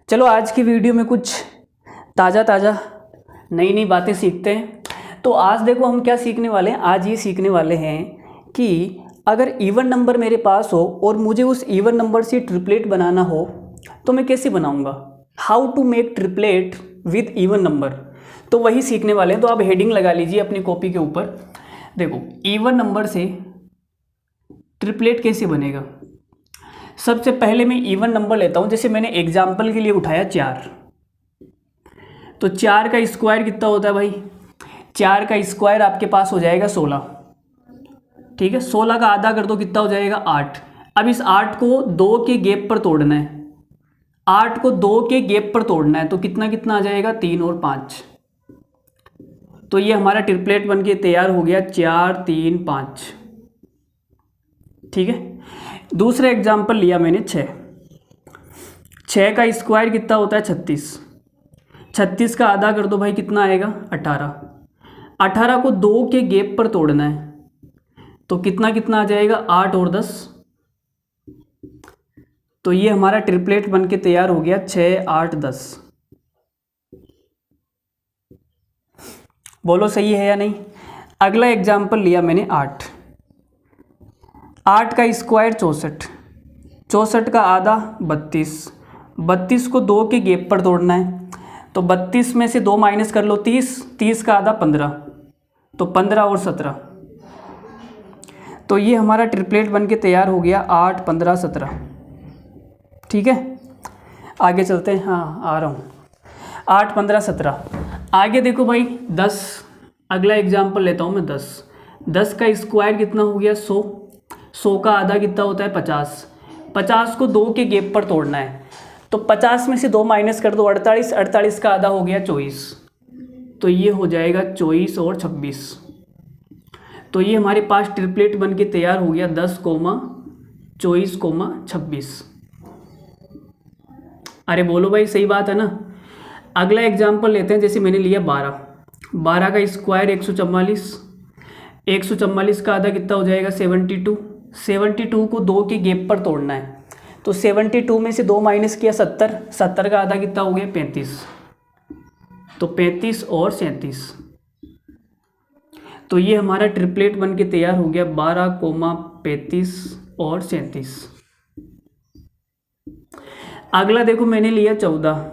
चलो आज की वीडियो में कुछ ताज़ा नई नई बातें सीखते हैं। तो आज देखो हम क्या सीखने वाले हैं। आज ये सीखने वाले हैं कि अगर इवन नंबर मेरे पास हो और मुझे उस इवन नंबर से ट्रिपलेट बनाना हो तो मैं कैसे बनाऊंगा। How to make triplet with even number, तो वही सीखने वाले हैं। तो आप हेडिंग लगा लीजिए अपनी कॉपी के ऊपर। देखो इवन नंबर से ट्रिपलेट कैसे बनेगा। सबसे पहले मैं इवन नंबर लेता हूँ। जैसे मैंने एग्जाम्पल के लिए उठाया 4, तो 4 का स्क्वायर कितना होता है भाई। 4 का स्क्वायर आपके पास हो जाएगा 16। ठीक है, 16 का आधा कर दो, कितना हो जाएगा 8। अब इस 8 को 2 के गैप पर तोड़ना है। 8 को 2 के गैप पर तोड़ना है तो कितना कितना आ जाएगा 3 और 5। तो ये हमारा ट्रिपलेट बन के तैयार हो गया 4 3 5। ठीक है, दूसरा एग्जाम्पल लिया मैंने 6। 6 का स्क्वायर कितना होता है 36। 36 का आधा कर दो भाई, कितना आएगा 18। 18 को 2 के गैप पर तोड़ना है तो कितना कितना आ जाएगा 8 और 10। तो ये हमारा ट्रिपलेट बन के तैयार हो गया 6 8 10। बोलो सही है या नहीं। अगला एग्जाम्पल लिया मैंने 8। 8 का स्क्वायर 64। 64 का आधा 32। 32 को 2 के गैप पर तोड़ना है तो 32 में से 2 माइनस कर लो 30। 30 का आधा 15, तो 15 और 17। तो ये हमारा ट्रिपलेट बन के तैयार हो गया 8 15 17। ठीक है, आगे चलते हैं। हाँ आ रहा हूँ। 8 15 17। आगे देखो भाई 10। अगला एग्जाम्पल लेता हूँ मैं 10। 10 का स्क्वायर कितना हो गया 100। 100 का आधा कितना होता है 50। 50 को 2 के गैप पर तोड़ना है तो 50 में से 2 माइनस कर दो 48। 48 का आधा हो गया 24। तो ये हो जाएगा 24 और 26। तो ये हमारे पास ट्रिपलेट बन के तैयार हो गया 10 24 26। अरे बोलो भाई सही बात है ना। अगला एग्जाम्पल लेते हैं। जैसे मैंने लिया 12। 12 का स्क्वायर 144। 144 का आधा कितना हो जाएगा 72। 72 को 2 के गैप पर तोड़ना है तो 72 में से 2 माइनस किया 70। 70 का आधा कितना हो गया 35। तो 35 और 37। तो ये हमारा ट्रिपलेट बन के तैयार हो गया 12 35 और 37। अगला देखो मैंने लिया 14।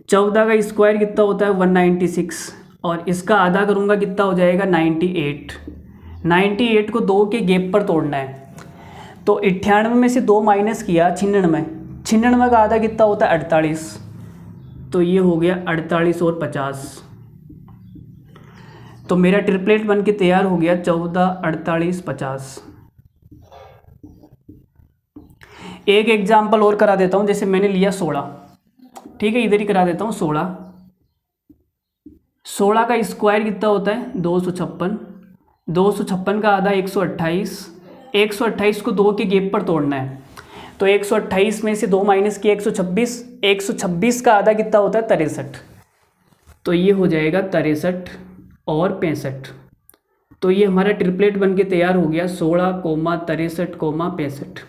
14 का स्क्वायर कितना होता है 196 और इसका आधा करूँगा कितना हो जाएगा 98। 98 को 2 के गैप पर तोड़ना है तो 98 में से 2 माइनस किया 96। 96 का आधा कितना होता है 48। तो ये हो गया 48 और 50। तो मेरा ट्रिपलेट बन के तैयार हो गया 14 48 50। एक एग्जाम्पल और करा देता हूँ। जैसे मैंने लिया 16। ठीक है, इधर ही करा देता हूँ 16। 16 का स्क्वायर कितना होता है 256। 256 का आधा 128। 128 को 2 के गैप पर तोड़ना है तो 128 में से 2 माइनस किया 126। 126 का आधा कितना होता है 63। तो ये हो जाएगा 63 और 65। तो ये हमारा ट्रिपलेट बन के तैयार हो गया 16 63 65।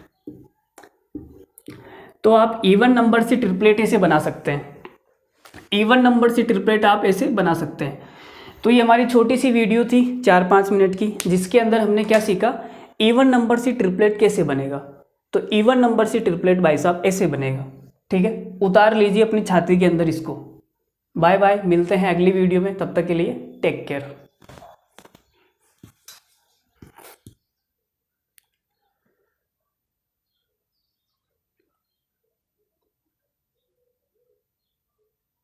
तो आप इवन नंबर से ट्रिपलेट ऐसे बना सकते हैं। इवन नंबर से ट्रिपलेट आप ऐसे बना सकते हैं। तो ये हमारी छोटी सी वीडियो थी 4-5 मिनट की, जिसके अंदर हमने क्या सीखा, इवन नंबर से ट्रिपलेट कैसे बनेगा। तो इवन नंबर से ट्रिपलेट भाई साहब ऐसे बनेगा। ठीक है, उतार लीजिए अपनी छाती के अंदर इसको। बाय बाय, मिलते हैं अगली वीडियो में। तब तक के लिए टेक केयर।